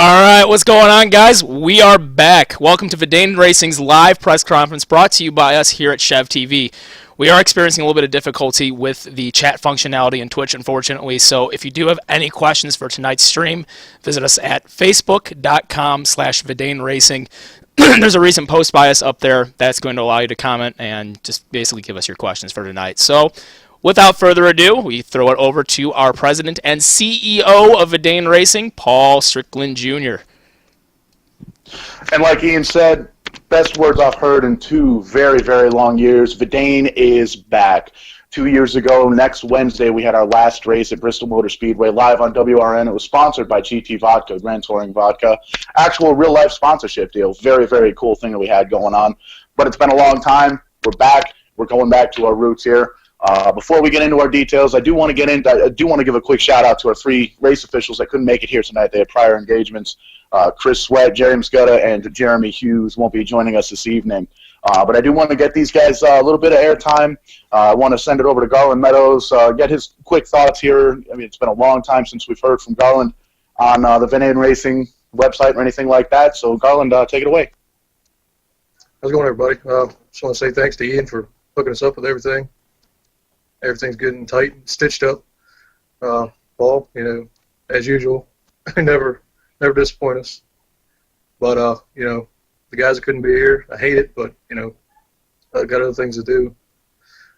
All right, what's going on, guys? We are back. Welcome to Vidane Racing's live press conference brought to you by us here at Chev TV. We are experiencing a little bit of difficulty with the chat functionality in Twitch, unfortunately. So if you do have any questions for tonight's stream, visit us at facebook.com/Vidane Racing. There's a recent post by us up there that's going to allow you to comment and just basically give us your questions for tonight. So without further ado, we throw it over to our president and CEO of Vidane Racing, Paul Strickland Jr. And like Ian said, best words I've heard in 2 very, very long years. Vidane is back. 2 years ago, next Wednesday, we had our last race at Bristol Motor Speedway live on WRN. It was sponsored by GT Vodka, Grand Touring Vodka. Actual real-life sponsorship deal. Very, very cool thing that we had going on. But it's been a long time. We're back. We're going back to our roots here. Before we get into our details, I do want to give a quick shout out to our 3 race officials that couldn't make it here tonight. They had prior engagements. Chris Sweat, Jerry Muscutta, and Jeremy Hughes won't be joining us this evening. But I do want to get these guys a little bit of airtime. I want to send it over to Garland Meadows, get his quick thoughts here. I mean, it's been a long time since we've heard from Garland on the Vidane Racing website or anything like that. So, Garland, take it away. How's it going, everybody? Just want to say thanks to Ian for hooking us up with everything. Everything's good and tight and stitched up. Paul, as usual, never disappoint us. But, the guys that couldn't be here, I hate it, but, I've got other things to do.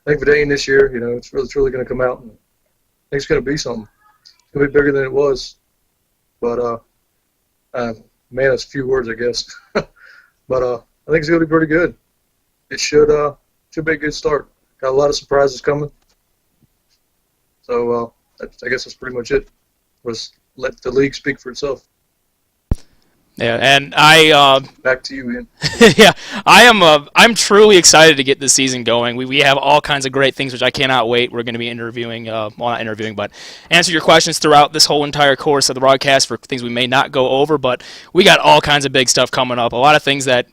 I think Vidane this year, it's really going to come out, and I think it's going to be something. It's going to be bigger than it was. But, man, that's a few words, I guess. But I think it's going to be pretty good. It should be a good start. Got a lot of surprises coming. So I guess that's pretty much it. Was let the league speak for itself. Yeah, and back to you, Ian. Yeah, I'm truly excited to get this season going. We have all kinds of great things, which I cannot wait. We're going to be interviewing, not interviewing, but answer your questions throughout this whole entire course of the broadcast for things we may not go over. But we got all kinds of big stuff coming up. A lot of things that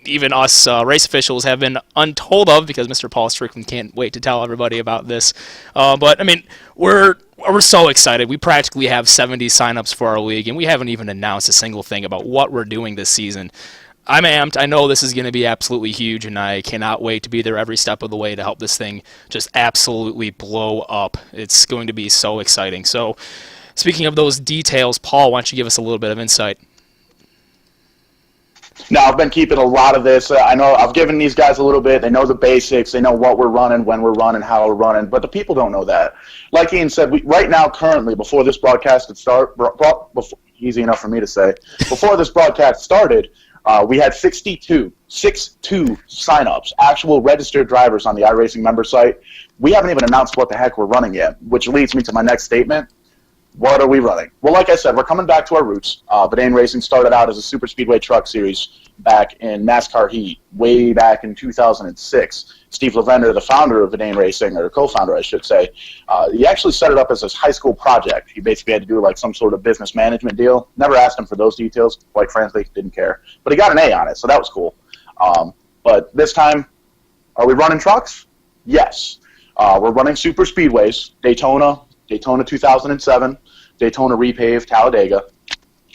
even us race officials have been untold of because Mr. Paul Strickland can't wait to tell everybody about this. But I mean, we're so excited. We practically have 70 signups for our league, and we haven't even announced a single thing about what we're doing this season. I'm amped. I know this is going to be absolutely huge, and I cannot wait to be there every step of the way to help this thing just absolutely blow up. It's going to be so exciting. So, speaking of those details, Paul, why don't you give us a little bit of insight? Now, I've been keeping a lot of this. I know I've given these guys a little bit. They know the basics. They know what we're running, when we're running, how we're running. But the people don't know that. Like Ian said, right now, currently, before this broadcast had started, easy enough for me to say, before this broadcast started, we had 62 signups, actual registered drivers on the iRacing member site. We haven't even announced what the heck we're running yet, which leads me to my next statement. What are we running? Well, like I said, we're coming back to our roots. Vidane Racing started out as a super speedway truck series back in NASCAR Heat, way back in 2006. Steve Lavender, the founder of Vidane Racing, or co-founder, I should say, he actually set it up as his high school project. He basically had to do like some sort of business management deal. Never asked him for those details. Quite frankly, didn't care. But he got an A on it, so that was cool. But this time, are we running trucks? Yes. We're running super speedways, Daytona 2007, Daytona Repave, Talladega.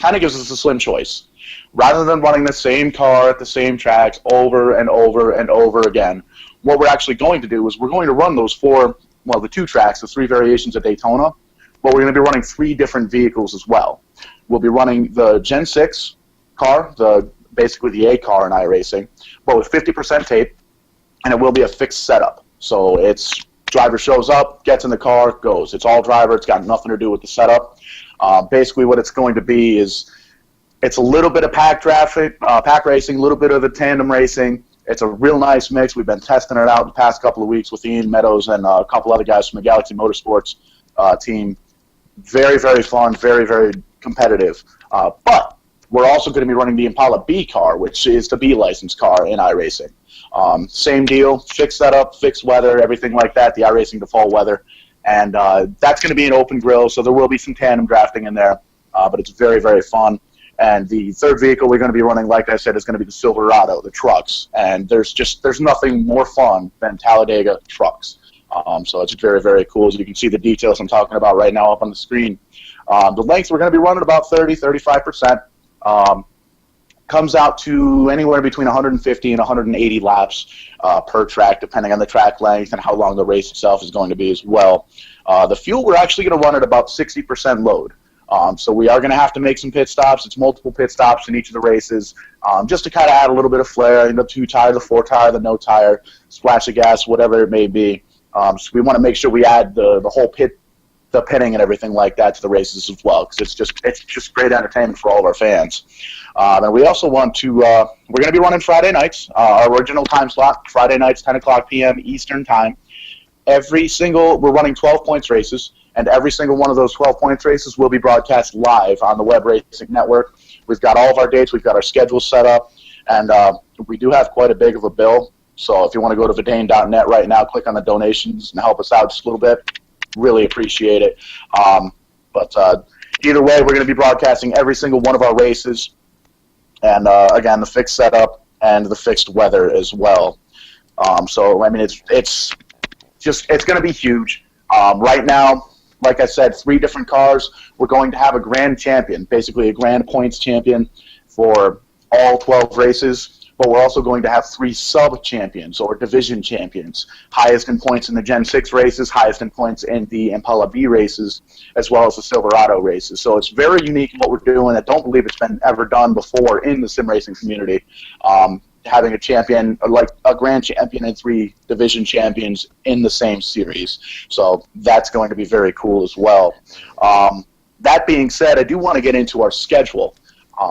Kind of gives us a slim choice. Rather than running the same car at the same tracks over and over and over again, what we're actually going to do is we're going to run those the 2 tracks, the 3 variations of Daytona, but we're going to be running 3 different vehicles as well. We'll be running the Gen 6 car, basically the A car in iRacing, but with 50% tape, and it will be a fixed setup. So it's driver shows up, gets in the car, goes. It's all driver. It's got nothing to do with the setup. Basically what it's going to be is it's a little bit of pack racing, a little bit of the tandem racing. It's a real nice mix. We've been testing it out the past couple of weeks with Ian Meadows and a couple other guys from the Galaxy Motorsports team. Very, very fun, very, very competitive. But we're also going to be running the Impala B car, which is the B licensed car in iRacing. Same deal, fixed setup, fixed weather, everything like that, the iRacing default weather. And that's going to be an open grill, so there will be some tandem drafting in there, but it's very, very fun. And the 3rd vehicle we're going to be running, like I said, is going to be the Silverado, the trucks. And there's nothing more fun than Talladega trucks. So it's very, very cool. As you can see the details I'm talking about right now up on the screen. The length, we're going to be running about 30, 35%. Comes out to anywhere between 150 and 180 laps per track, depending on the track length and how long the race itself is going to be as well. The fuel, we're actually going to run at about 60% load. So we are going to have to make some pit stops. It's multiple pit stops in each of the races, just to kind of add a little bit of flair, the 2-tire, the 4-tire, the no tire, splash of gas, whatever it may be. So we want to make sure we add the whole the pitting and everything like that to the races as well, because it's just great entertainment for all of our fans. And we also want to, we're going to be running Friday nights, our original time slot, Friday nights, 10 o'clock p.m. Eastern time. We're running 12 points races, and every single one of those 12 points races will be broadcast live on the Web Racing Network. We've got all of our dates, we've got our schedule set up, and we do have quite a big of a bill. So if you want to go to Vidane.net right now, click on the donations and help us out just a little bit. Really appreciate it. But either way, we're going to be broadcasting every single one of our races. And again, the fixed setup and the fixed weather as well. So I mean, it's going to be huge. Right now, like I said, 3 different cars. We're going to have a grand champion, basically a grand points champion for all 12 races. But we're also going to have 3 sub-champions or division champions, highest in points in the Gen 6 races, highest in points in the Impala B races, as well as the Silverado races. So it's very unique in what we're doing. I don't believe it's been ever done before in the sim racing community, having a champion, like a grand champion and 3 division champions in the same series. So that's going to be very cool as well. That being said, I do want to get into our schedule.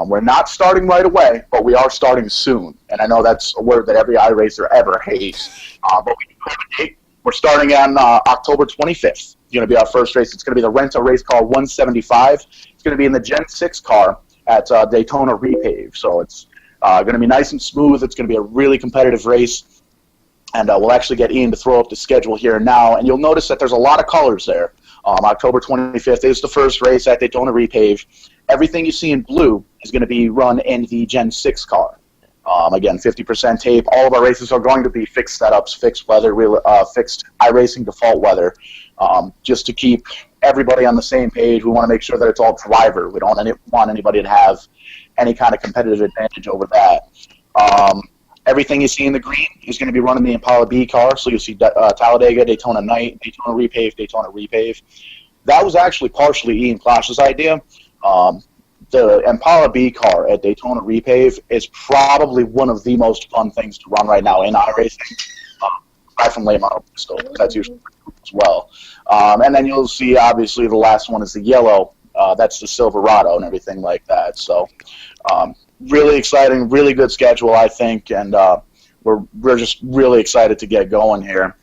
We're not starting right away, but we are starting soon. And I know that's a word that every iRacer ever hates. But we do have a date. We're starting on October 25th. It's going to be our first race. It's going to be the Renta Race Car 175. It's going to be in the Gen 6 car at Daytona Repave. So it's going to be nice and smooth. It's going to be a really competitive race. And we'll actually get Ian to throw up the schedule here now. And you'll notice that there's a lot of colors there. October 25th is the first race at Daytona Repave. Everything you see in blue is going to be run in the Gen 6 car. Again, 50% tape. All of our races are going to be fixed setups, fixed weather, fixed iRacing default weather, just to keep everybody on the same page. We want to make sure that it's all driver. We don't want anybody to have any kind of competitive advantage over that. Everything you see in the green is going to be running the Impala B car, so you'll see Talladega, Daytona Night, Daytona Repave. That was actually partially Ian Clash's idea. The Impala B car at Daytona Repave is probably one of the most fun things to run right now in iRacing, aside from late model pistol. That's usually as well. And then you'll see, obviously, the last one is the yellow. That's the Silverado and everything like that. So really exciting, really good schedule, I think, and we're just really excited to get going here.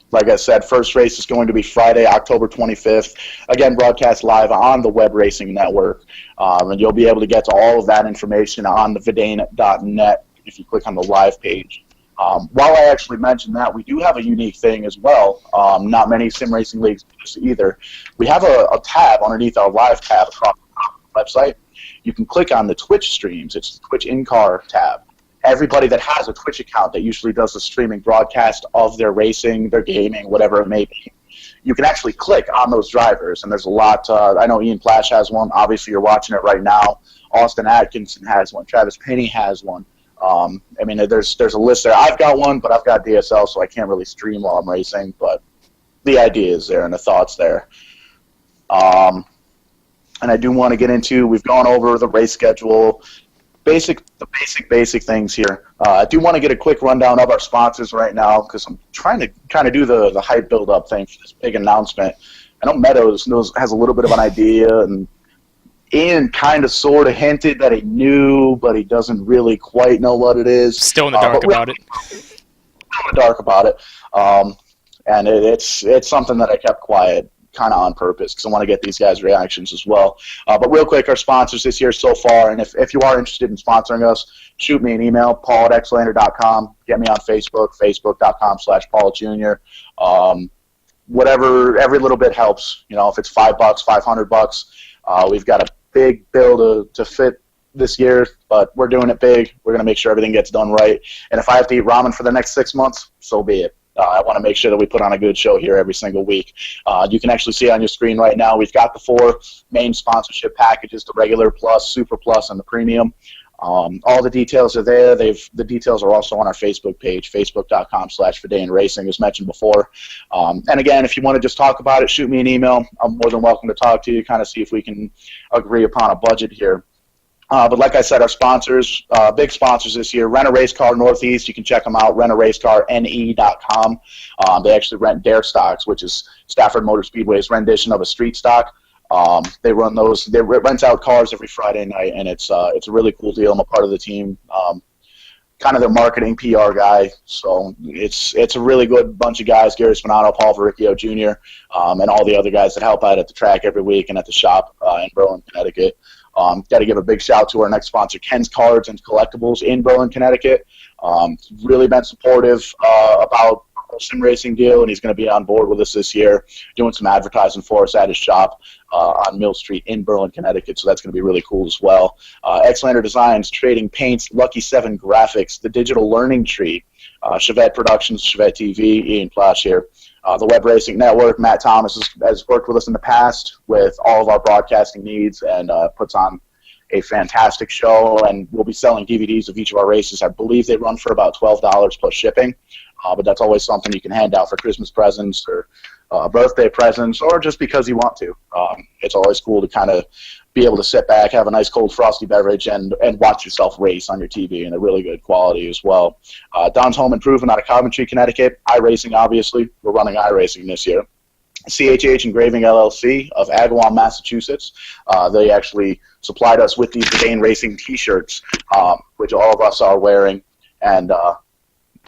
Like I said, first race is going to be Friday, October 25th. Again, broadcast live on the Web Racing Network. And you'll be able to get to all of that information on the Vidane.net if you click on the live page. While I actually mentioned that, we do have a unique thing as well. Not many sim racing leagues do this either. We have a tab underneath our live tab across the website. You can click on the Twitch streams. It's the Twitch in-car tab. Everybody that has a Twitch account that usually does the streaming broadcast of their racing, their gaming, whatever it may be, you can actually click on those drivers, and there's a lot. I know Ian Plash has one. Obviously, you're watching it right now. Austin Atkinson has one. Travis Penny has one. I mean, there's a list there. I've got one, but I've got DSL, so I can't really stream while I'm racing, but the idea is there and the thought's there. And I do want to get into, we've gone over the race schedule, the basic things here. I do want to get a quick rundown of our sponsors right now because I'm trying to kind of do the hype build-up thing for this big announcement. I know Meadows has a little bit of an idea, and Ian kind of sort of hinted that he knew, but he doesn't really quite know what it is. Still in the dark about it. Still in the dark about it. And it's something that I kept quiet kind of on purpose because I want to get these guys' reactions as well. But real quick, our sponsors this year so far, and if you are interested in sponsoring us, shoot me an email, paul@xlander.com. Get me on Facebook, facebook.com/Paul Jr. Whatever, every little bit helps. You know, if it's $5, $500, we've got a big bill to fit this year, but we're doing it big. We're going to make sure everything gets done right. And if I have to eat ramen for the next 6 months, so be it. I want to make sure that we put on a good show here every single week. You can actually see on your screen right now, we've got the 4 main sponsorship packages, the regular plus, super plus, and the premium. All the details are there. The details are also on our Facebook page, facebook.com/Vidane Racing, as mentioned before. And again, if you want to just talk about it, shoot me an email. I'm more than welcome to talk to you, kind of see if we can agree upon a budget here. But like I said, our sponsors, big sponsors this year, Rent a Race Car Northeast. You can check them out, rentaracecarne.com. They actually rent Dare Stocks, which is Stafford Motor Speedway's rendition of a street stock. They run those. They rent out cars every Friday night, and it's a really cool deal. I'm a part of the team, kind of their marketing PR guy. So it's a really good bunch of guys: Gary Spinato, Paul Verricchio Jr., and all the other guys that help out at the track every week and at the shop in Berlin, Connecticut. Got to give a big shout to our next sponsor, Ken's Cards and Collectibles in Berlin, Connecticut. Really been supportive about the sim racing deal, and he's going to be on board with us this year, doing some advertising for us at his shop on Mill Street in Berlin, Connecticut. So that's going to be really cool as well. Xlander Designs, Trading Paints, Lucky 7 Graphics, The Digital Learning Tree, Chevette Productions, Chevette TV, Ian Plash here. The Web Racing Network, Matt Thomas has worked with us in the past with all of our broadcasting needs and puts on a fantastic show, and we'll be selling DVDs of each of our races. I believe they run for about $12 plus shipping, but that's always something you can hand out for Christmas presents or birthday presents, or just because you want to. It's always cool to kind of be able to sit back, have a nice cold frosty beverage, and watch yourself race on your TV in a really good quality as well. Don's Home Improvement out of Coventry, Connecticut. iRacing, obviously. We're running iRacing this year. CHH Engraving LLC of Agawam, Massachusetts. They actually supplied us with these Vidane Racing T-shirts, which all of us are wearing, and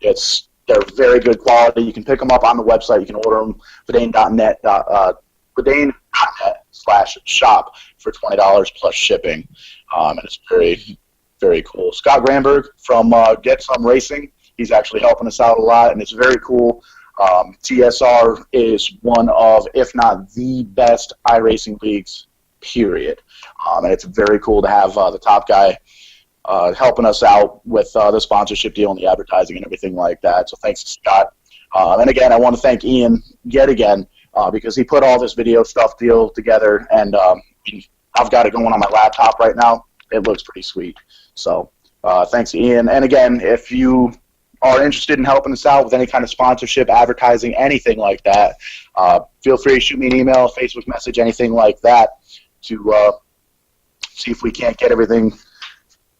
they're very good quality. You can pick them up on the website. You can order them, Vidane.net/shop for $20 plus shipping, and it's very, very cool. Scott Granberg from Get Some Racing, he's actually helping us out a lot, and it's very cool. TSR is one of, if not the best iRacing leagues, period. And it's very cool to have the top guy helping us out with the sponsorship deal and the advertising and everything like that. So thanks to Scott. And again, I want to thank Ian yet again because he put all this video stuff deal together, and I've got it going on my laptop right now. It looks pretty sweet. So thanks to Ian. And again, if you are interested in helping us out with any kind of sponsorship, advertising, anything like that, feel free to shoot me an email, Facebook message, anything like that to see if we can't get everything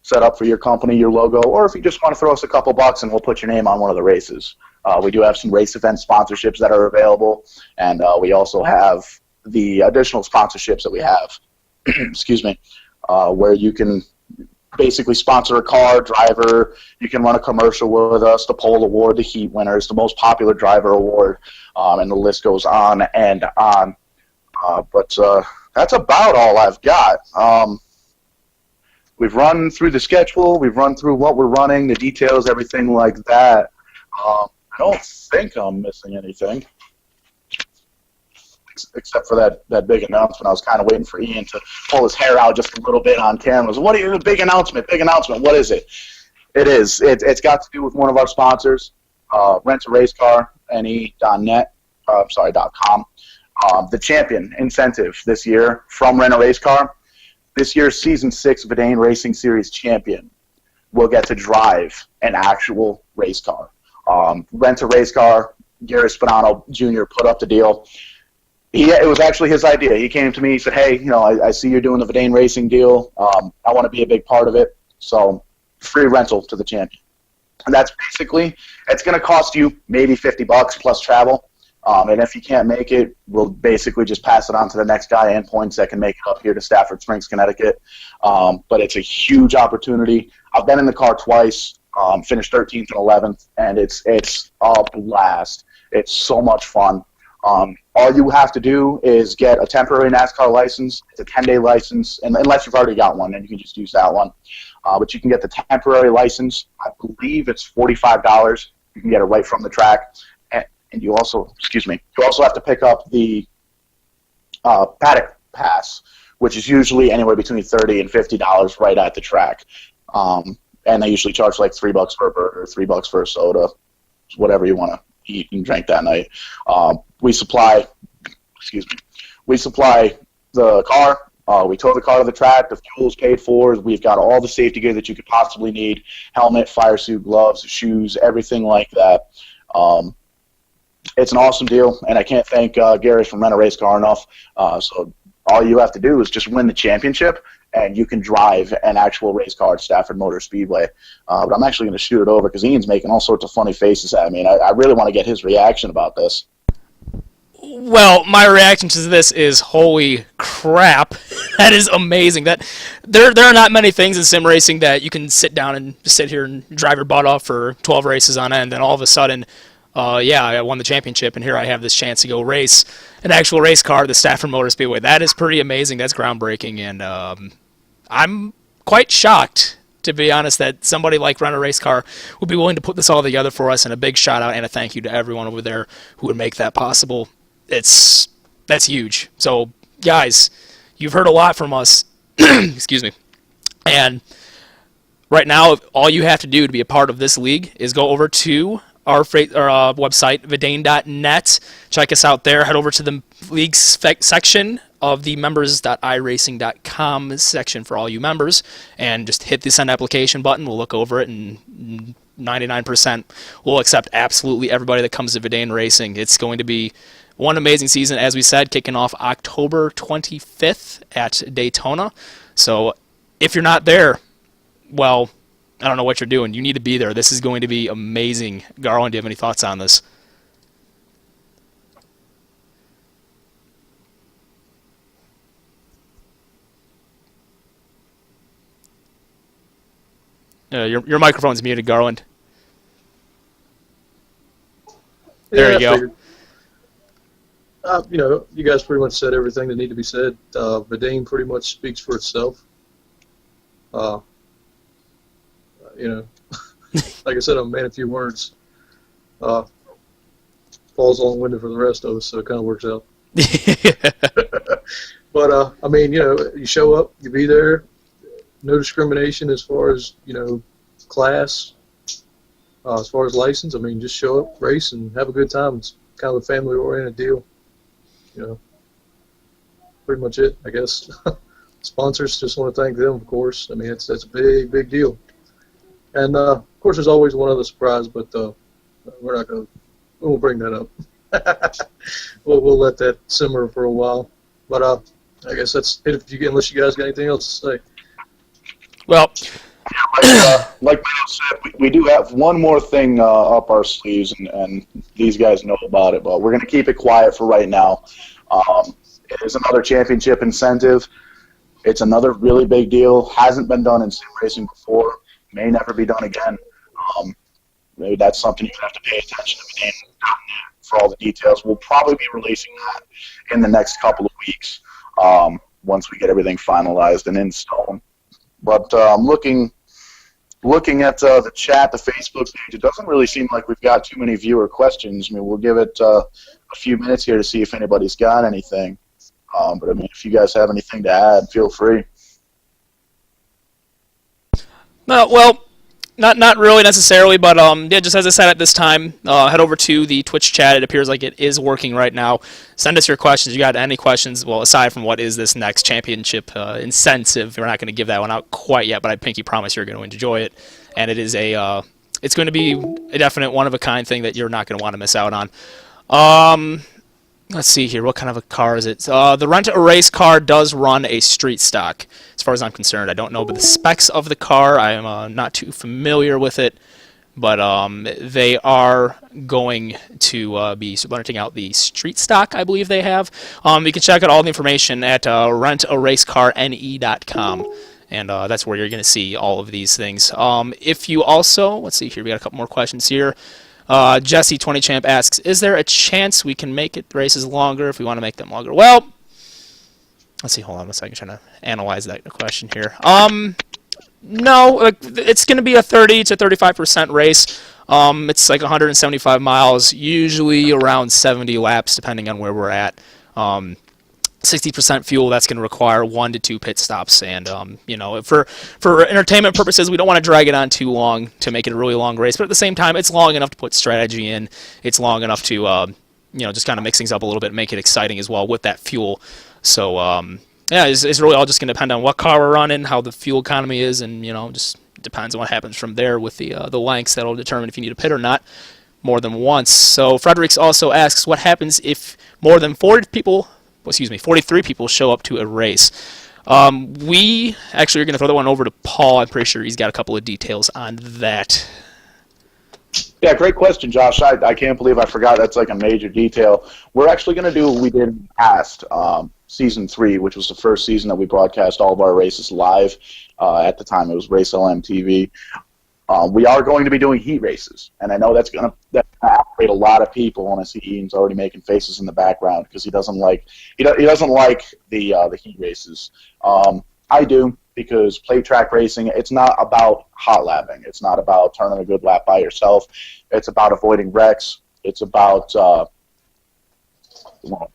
set up for your company, your logo, or if you just want to throw us a couple bucks and we'll put your name on one of the races. We do have some race event sponsorships that are available, and we also have the additional sponsorships that we have, excuse me, where you can basically sponsor a car, driver, you can run a commercial with us, the pole award, the heat winners, the most popular driver award, and the list goes on and on. But that's about all I've got. We've run through the schedule, we've run through what we're running, the details, everything like that. I don't think I'm missing anything, except for that big announcement. I was kind of waiting for Ian to pull his hair out just a little bit on camera. So, what are you, big announcement, what is it? It's got to do with one of our sponsors, Rent a Race Car, ne.net, .com. The champion incentive this year from Rent a Race Car, this year's Season 6 Vidane Racing Series champion will get to drive an actual race car. Rent a Race Car, Gary Spinato Jr. put up the deal. It was actually his idea. He came to me, he said, hey, I see you're doing the Vidane Racing deal. I want to be a big part of it. So free rental to the champion. And that's basically, it's going to cost you maybe $50 plus travel. And if you can't make it, we'll basically just pass it on to the next guy and points that can make it up here to Stafford Springs, Connecticut. But it's a huge opportunity. I've been in the car twice, finished 13th and 11th, and it's a blast. It's so much fun. All you have to do is get a temporary NASCAR license. It's a 10-day license, and unless you've already got one, then you can just use that one. But you can get the temporary license. I believe it's $45. You can get it right from the track. And you also, have to pick up the paddock pass, which is usually anywhere between $30 and $50 right at the track. And they usually charge like $3 for a burger, $3 for a soda, whatever you want eat and drink that night. We supply the car. We tow the car to the track. The fuel is paid for. We've got all the safety gear that you could possibly need: helmet, fire suit, gloves, shoes, everything like that. It's an awesome deal, and I can't thank Gary from Rent a Race Car enough. So all you have to do is just win the championship, and you can drive an actual race car at Stafford Motor Speedway. But I'm actually going to shoot it over because Ian's making all sorts of funny faces at me, and I really want to get his reaction about this. Well, my reaction to this is, holy crap, that is amazing. That there are not many things in sim racing that you can sit down and just sit here and drive your butt off for 12 races on end, and all of a sudden, I won the championship, and here I have this chance to go race an actual race car at the Stafford Motor Speedway. That is pretty amazing. That's groundbreaking, and I'm quite shocked, to be honest, that somebody like Rent a Race Car would be willing to put this all together for us, and a big shout out and a thank you to everyone over there who would make that possible. That's huge. So, guys, you've heard a lot from us. Excuse me. And right now, all you have to do to be a part of this league is go over to our website, Vidane.net. Check us out there. Head over to the league section of the members.iracing.com section for all you members, and just hit the send application button. We'll look over it, and 99% will accept absolutely everybody that comes to Vidane Racing. It's going to be one amazing season, as we said, kicking off October 25th at Daytona. So if you're not there, well, I don't know what you're doing. You need to be there. This is going to be amazing. Garland, do you have any thoughts on this? Your microphone's muted, Garland. There you go. Figured. You guys pretty much said everything that needed to be said. Vidane pretty much speaks for itself. Like I said, I'm a man of few words. Falls long-winded for the rest of us, so it kind of works out. But, you show up, you be there. No discrimination as far as, class, as far as license. Just show up, race, and have a good time. It's kind of a family-oriented deal. Pretty much it, I guess. Sponsors, just want to thank them, of course. That's a big, big deal. And, of course, there's always one other surprise, but we won't bring that up. We'll let that simmer for a while. But I guess that's it, unless you guys got anything else to say. Well, like Bill said, we do have one more thing up our sleeves, and these guys know about it, but we're going to keep it quiet for right now. It is another championship incentive. It's another really big deal. Hasn't been done in sim racing before. May never be done again. Maybe that's something you have to pay attention to for all the details. We'll probably be releasing that in the next couple of weeks once we get everything finalized and in stone. But looking at the chat, the Facebook page, it doesn't really seem like we've got too many viewer questions. We'll give it a few minutes here to see if anybody's got anything. But if you guys have anything to add, feel free. Well, not really necessarily, but just as I said at this time, head over to the Twitch chat. It appears like it is working right now. Send us your questions. You got any questions? Well, aside from what is this next championship incentive, we're not going to give that one out quite yet, but I pinky promise you're going to enjoy it, and it is it's going to be a definite one-of-a-kind thing that you're not going to want to miss out on. Let's see here. What kind of a car is it? The Rent a Race Car does run a street stock, as far as I'm concerned. I don't know the specs of the car. I am not too familiar with it. But they are going to be renting out the street stock, I believe they have. You can check out all the information at rentaracecarne.com. And that's where you're going to see all of these things. If you also, let's see here, we got a couple more questions here. Jesse 20 Champ asks, is there a chance we can make it races longer if we want to make them longer? Well, let's see, hold on a second, I'm trying to analyze that question here. No, it's going to be a 30 to 35% race. It's like 175 miles, usually around 70 laps, depending on where we're at. 60% fuel, that's going to require 1 to 2 pit stops. And, for entertainment purposes, we don't want to drag it on too long to make it a really long race. But at the same time, it's long enough to put strategy in. It's long enough to, just kind of mix things up a little bit and make it exciting as well with that fuel. So, it's really all just going to depend on what car we're running, how the fuel economy is, and, just depends on what happens from there with the lengths. That'll determine if you need a pit or not more than once. So, Fredericks also asks, what happens if more than 43 people show up to a race? We actually are going to throw that one over to Paul. I'm pretty sure he's got a couple of details on that. Yeah, great question, Josh. I can't believe I forgot. That's like a major detail. We're actually going to do what we did in the past, Season 3, which was the first season that we broadcast all of our races live. At the time, it was Race LM TV. We are going to be doing heat races, and I know that's going to activate a lot of people. And I see Ian's already making faces in the background because he doesn't like the heat races. I do, because plate track racing, it's not about hot lapping. It's not about turning a good lap by yourself. It's about avoiding wrecks. It's about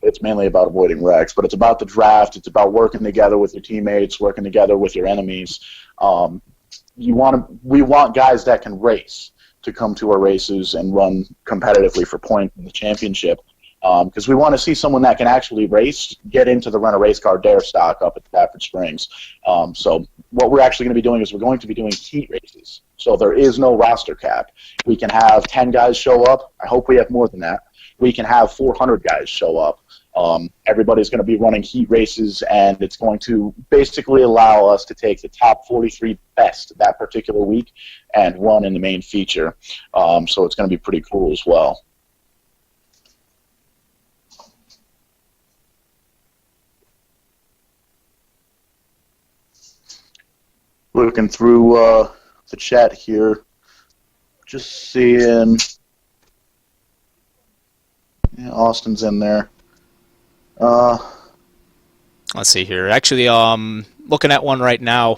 it's mainly about avoiding wrecks, but it's about the draft. It's about working together with your teammates, working together with your enemies. We want guys that can race to come to our races and run competitively for points in the championship, because we want to see someone that can actually race get into the Rent a Race Car Dare stock up at Stafford Springs. So what we're actually going to be doing is we're going to be doing heat races. So there is no roster cap. We can have 10 guys show up. I hope we have more than that. We can have 400 guys show up. Everybody's going to be running heat races, and it's going to basically allow us to take the top 43 best that particular week and run in the main feature. So it's going to be pretty cool as well. Looking through the chat here, just seeing Austin's in there. Let's see here. Actually, looking at one right now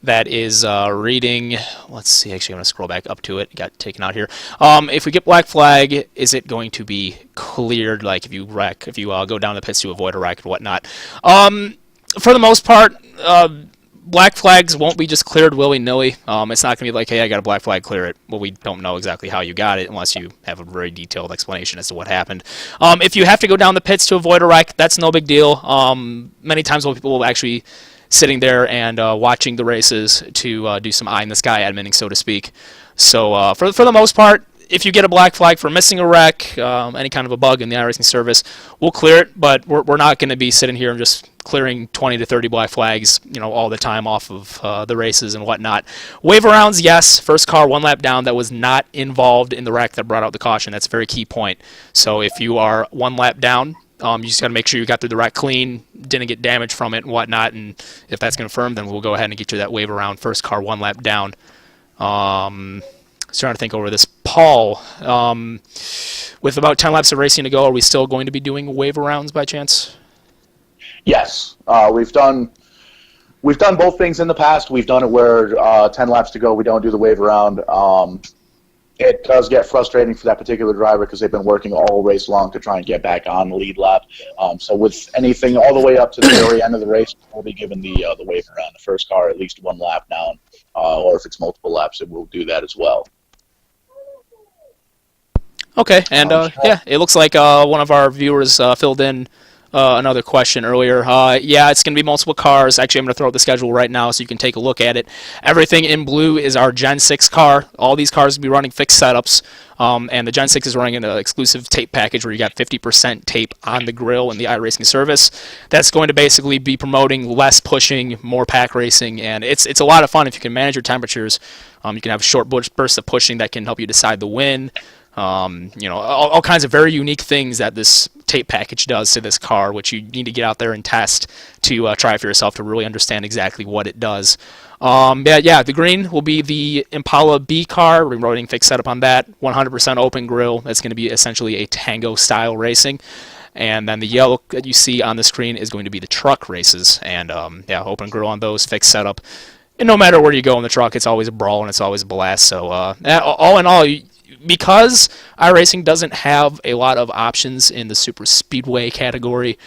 that is reading. Let's see. Actually, I'm going to scroll back up to it. It got taken out here. If we get black flag, is it going to be cleared? Like if you wreck, if you go down the pits to avoid a wreck and whatnot. For the most part, black flags won't be just cleared willy-nilly. It's not going to be like, hey, I got a black flag, clear it. Well, we don't know exactly how you got it unless you have a very detailed explanation as to what happened. If you have to go down the pits to avoid a wreck, that's no big deal. Many times people will actually sitting there and watching the races to do some eye-in-the-sky adminning, so to speak. So for the most part, if you get a black flag for missing a wreck, any kind of a bug in the iRacing service, we'll clear it, but we're not going to be sitting here and just clearing 20 to 30 black flags, all the time off of the races and whatnot. Wave arounds, yes. First car, 1 lap down, that was not involved in the wreck that brought out the caution. That's a very key point. So if you are 1 lap down, you just got to make sure you got through the wreck clean, didn't get damage from it and whatnot, and if that's confirmed, then we'll go ahead and get you that wave around. First car, 1 lap down. Trying to think over this. Paul, with about 10 laps of racing to go, are we still going to be doing wave arounds by chance? Yes, we've done both things in the past. We've done it where 10 laps to go, we don't do the wave around. It does get frustrating for that particular driver because they've been working all race long to try and get back on the lead lap. So with anything all the way up to the very end of the race, we'll be given the wave around. The first car at least 1 lap down, or if it's multiple laps, it will do that as well. Okay, and it looks like one of our viewers filled in another question earlier. Yeah, it's going to be multiple cars. Actually, I'm going to throw out the schedule right now so you can take a look at it. Everything in blue is our Gen 6 car. All these cars will be running fixed setups, and the Gen 6 is running an exclusive tape package where you got 50% tape on the grill in the iRacing service. That's going to basically be promoting less pushing, more pack racing, and it's a lot of fun if you can manage your temperatures. You can have short bursts of pushing that can help you decide the win. All kinds of very unique things that this tape package does to this car, which you need to get out there and test to try for yourself to really understand exactly what it does. The green will be the Impala B car. We're running fixed setup on that. 100% open grill. That's going to be essentially a Tango style racing. And then the yellow that you see on the screen is going to be the truck races. And open grill on those, fixed setup. And no matter where you go in the truck, it's always a brawl and it's always a blast. So all in all, because iRacing doesn't have a lot of options in the super speedway category,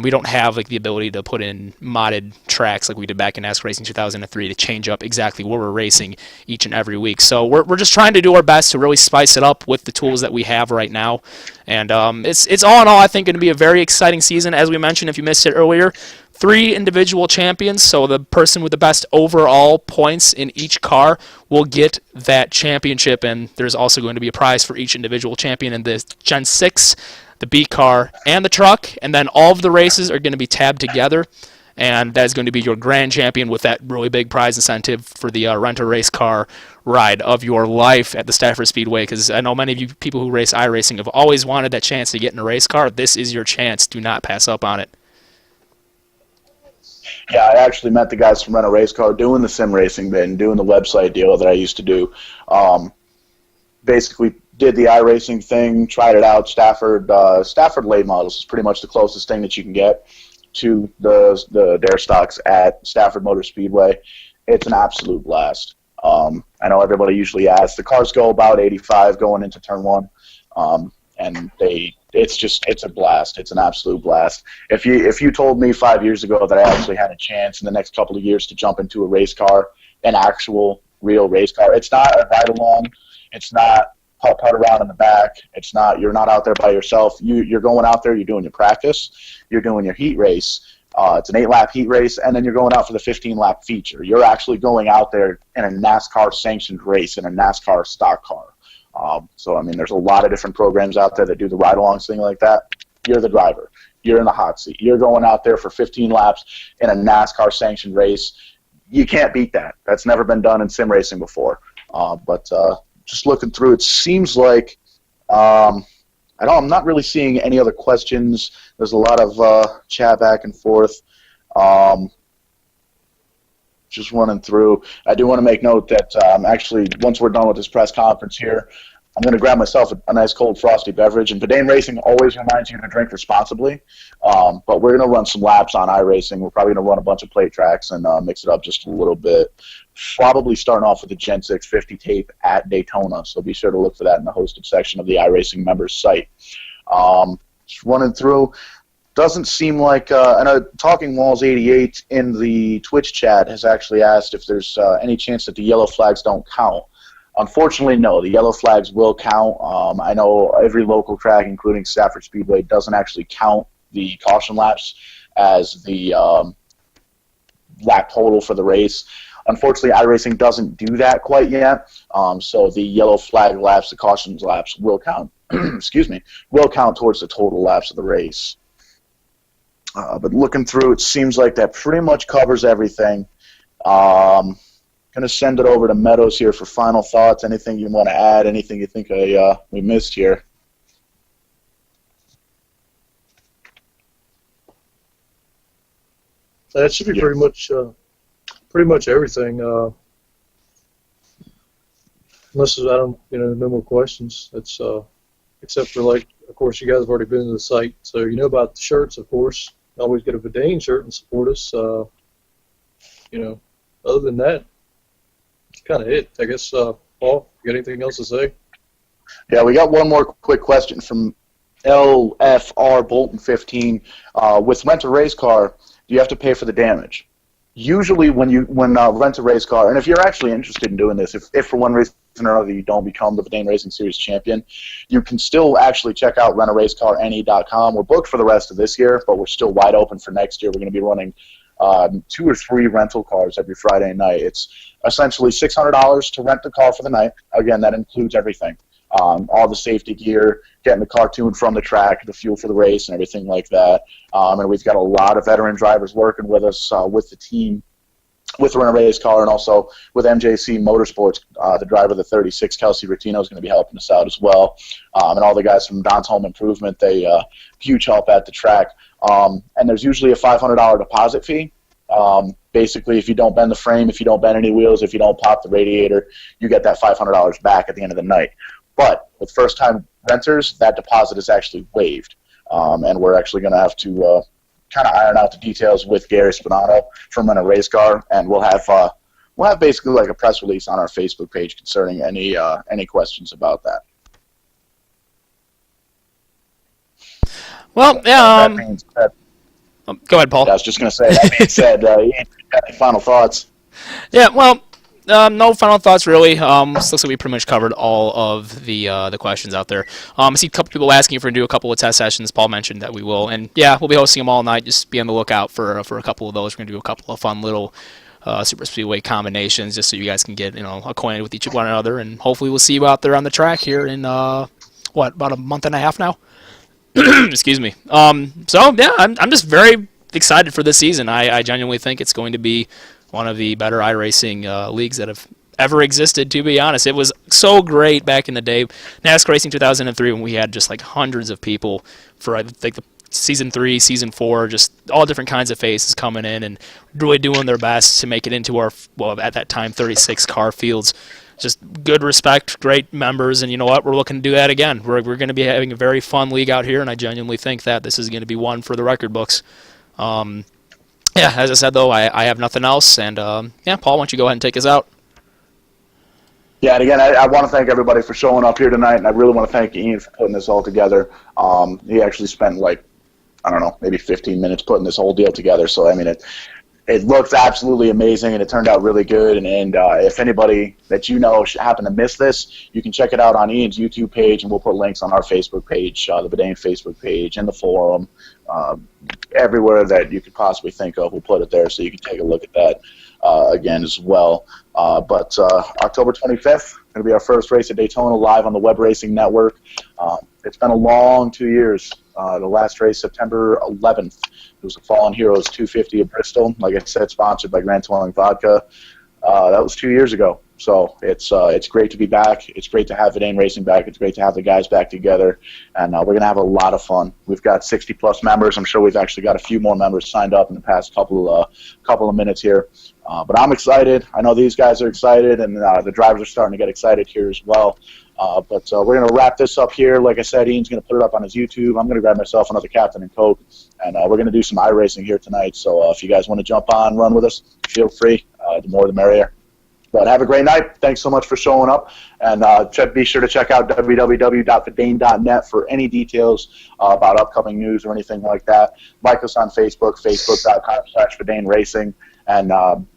We don't have like the ability to put in modded tracks like we did back in NASCAR Racing 2003 to change up exactly where we're racing each and every week. So we're just trying to do our best to really spice it up with the tools that we have right now. And it's all in all, I think, going to be a very exciting season. As we mentioned, if you missed it earlier, 3 individual champions, so the person with the best overall points in each car will get that championship, and there's also going to be a prize for each individual champion in the Gen 6, the B car, and the truck, and then all of the races are going to be tabbed together, and that is going to be your grand champion with that really big prize incentive for the rent-a-race car ride of your life at the Stafford Speedway, because I know many of you people who race iRacing have always wanted that chance to get in a race car. This is your chance. Do not pass up on it. Yeah, I actually met the guys from Rent a Race Car doing the sim racing bit and doing the website deal that I used to do. Basically did the iRacing thing, tried it out. Stafford late models is pretty much the closest thing that you can get to the dare stocks at Stafford Motor Speedway. It's an absolute blast. I know everybody usually asks. The cars go about 85 going into turn 1, and it's a blast. It's an absolute blast. If you told me 5 years ago that I actually had a chance in the next couple of years to jump into a race car, an actual real race car, it's not a ride along. It's not putt around in the back. It's not. You're not out there by yourself. You're going out there. You're doing your practice. You're doing your heat race. It's an 8-lap heat race, and then you're going out for the 15-lap feature. You're actually going out there in a NASCAR-sanctioned race in a NASCAR stock car. So, I mean, there's a lot of different programs out there that do the ride-alongs thing like that. You're the driver. You're in the hot seat. You're going out there for 15 laps in a NASCAR-sanctioned race. You can't beat that. That's never been done in sim racing before. But just looking through, it seems like I'm not really seeing any other questions. There's a lot of chat back and forth. Just running through. I do want to make note that actually, once we're done with this press conference here, I'm going to grab myself a nice cold frosty beverage. And Vidane Racing always reminds you to drink responsibly. But we're going to run some laps on iRacing. We're probably going to run a bunch of plate tracks and mix it up just a little bit. Probably starting off with the Gen 6 50 tape at Daytona. So be sure to look for that in the hosted section of the iRacing members site. Just running through. Doesn't seem like I know Talking Walls 88 in the Twitch chat has actually asked if there's any chance that the yellow flags don't count. Unfortunately, no. The yellow flags will count. I know every local track, including Stafford Speedway, doesn't actually count the caution laps as the lap total for the race. Unfortunately, iRacing doesn't do that quite yet. So the yellow flag laps, the caution laps, will count. Excuse me, will count towards the total laps of the race. But looking through, it seems like that pretty much covers everything. Going to send it over to Meadows here for final thoughts. Anything you want to add? Anything you think we missed here? That should be pretty much everything. Unless I don't, no more questions. It's except for of course, you guys have already been to the site, so you know about the shirts, of course. Always get a Vidane shirt and support us. Other than that, that's kind of it. I guess, Paul, you got anything else to say? Yeah, we got one more quick question from LFR Bolton 15. With rent a race car, do you have to pay for the damage? Usually when rent a race car, and if you're actually interested in doing this, if for one reason or another you don't become the Vidane Racing Series champion, you can still actually check out rentaRaceCarNE.com. We're booked for the rest of this year, but we're still wide open for next year. We're going to be running 2 or 3 rental cars every Friday night. It's essentially $600 to rent the car for the night. Again, that includes everything. All the safety gear, getting the car to and from the track, the fuel for the race, and everything like that. And we've got a lot of veteran drivers working with us, with the team, with the Rent a Race Car, and also with MJC Motorsports. The driver of the 36, Kelsey Rotino, is going to be helping us out as well. And all the guys from Don's Home Improvement, they huge help at the track. And there's usually a $500 deposit fee. Basically, if you don't bend the frame, if you don't bend any wheels, if you don't pop the radiator, you get that $500 back at the end of the night. But with first-time renters, that deposit is actually waived. And we're actually going to have to kind of iron out the details with Gary Spinato from Rent a Race Car, and we'll have basically like a press release on our Facebook page concerning any questions about that. Well, That means that Go ahead, Paul. Yeah, I was just going to say, that being said, Ian, got any final thoughts? Yeah, well, no final thoughts really. Looks like we pretty much covered all of the questions out there. I see a couple people asking if we're gonna do a couple of test sessions. Paul mentioned that we will, and yeah, we'll be hosting them all night. Just be on the lookout for a couple of those. We're gonna do a couple of fun little super speedway combinations, just so you guys can get acquainted with each one another, and hopefully we'll see you out there on the track here in about a month and a half now. Excuse me. So yeah, I'm just very excited for this season. I genuinely think it's going to be one of the better iRacing leagues that have ever existed, to be honest. It was so great back in the day. NASCAR Racing 2003, when we had just like hundreds of people for, I think, the season 3, season 4, just all different kinds of faces coming in and really doing their best to make it into our, well, at that time, 36 car fields. Just good respect, great members, and you know what? We're looking to do that again. We're going to be having a very fun league out here, and I genuinely think that this is going to be one for the record books. Yeah, as I said, though, I have nothing else. And, yeah, Paul, why don't you go ahead and take us out? Yeah, and again, I want to thank everybody for showing up here tonight, and I really want to thank Ian for putting this all together. He actually spent, I don't know, maybe 15 minutes putting this whole deal together. So, I mean, it looks absolutely amazing, and it turned out really good. And if anybody that you know happen to miss this, you can check it out on Ian's YouTube page, and we'll put links on our Facebook page, the Vidane Facebook page, and the forum. Everywhere that you could possibly think of, we'll put it there so you can take a look at that again as well. But October 25th, going to be our first race at Daytona live on the Web Racing Network. It's been a long 2 years. The last race, September 11th, it was the Fallen Heroes 250 at Bristol. Like I said, sponsored by Grand Twirling Vodka. That was 2 years ago. So it's great to be back. It's great to have Vidane Racing back. It's great to have the guys back together, and we're going to have a lot of fun. We've got 60-plus members. I'm sure we've actually got a few more members signed up in the past couple of minutes here. But I'm excited. I know these guys are excited, and the drivers are starting to get excited here as well. But we're going to wrap this up here. Like I said, Ian's going to put it up on his YouTube. I'm going to grab myself another Captain and Coke, and we're going to do some iRacing here tonight. So if you guys want to jump on, run with us, feel free. The more the merrier. But have a great night. Thanks so much for showing up. And be sure to check out www.vidane.net for any details about upcoming news or anything like that. Like us on Facebook, facebook.com/Vidane Racing. And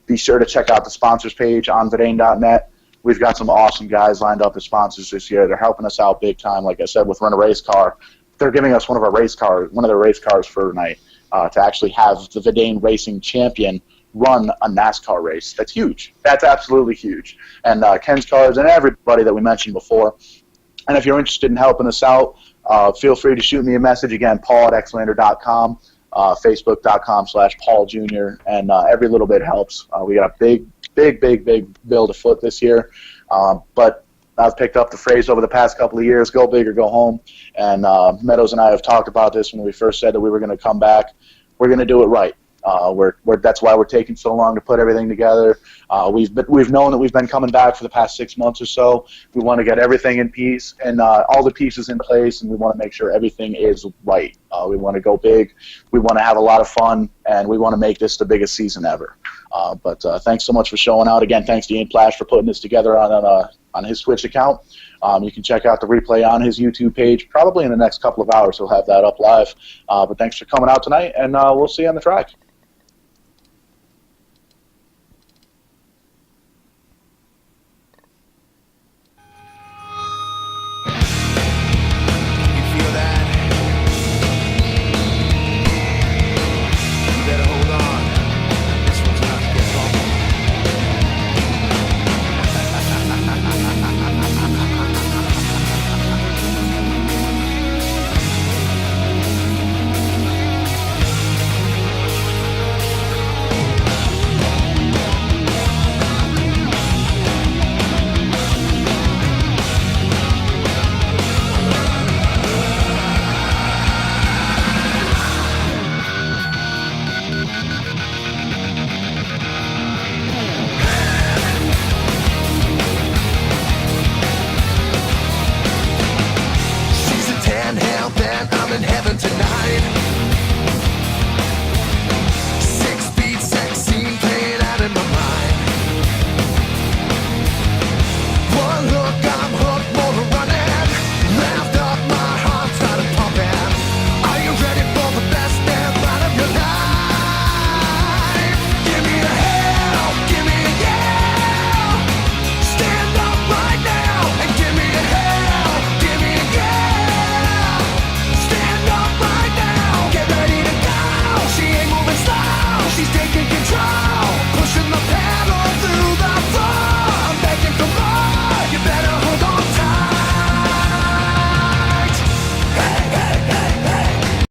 be sure to check out the sponsors page on Vidane.net. We've got some awesome guys lined up as sponsors this year. They're helping us out big time. Like I said, with Run a Race Car, they're giving us one of their race cars for tonight to actually have the Vidane Racing champion run a NASCAR race. That's huge. That's absolutely huge. And Ken's Cars and everybody that we mentioned before. And if you're interested in helping us out, feel free to shoot me a message. Again, paul@xlander.com, facebook.com/Paul Jr., and every little bit helps. We got a big bill to foot this year. But I've picked up the phrase over the past couple of years, go big or go home. And Meadows and I have talked about this when we first said that we were going to come back. We're going to do it right. That's why we're taking so long to put everything together. We've known that we've been coming back for the past 6 months or so. We want to get everything in piece and all the pieces in place, and we want to make sure everything is right. We want to go big. We want to have a lot of fun, and we want to make this the biggest season ever. But thanks so much for showing out. Again, thanks to Ian Plash for putting this together on his Twitch account. You can check out the replay on his YouTube page. Probably in the next couple of hours he'll have that up live. But thanks for coming out tonight, and we'll see you on the track.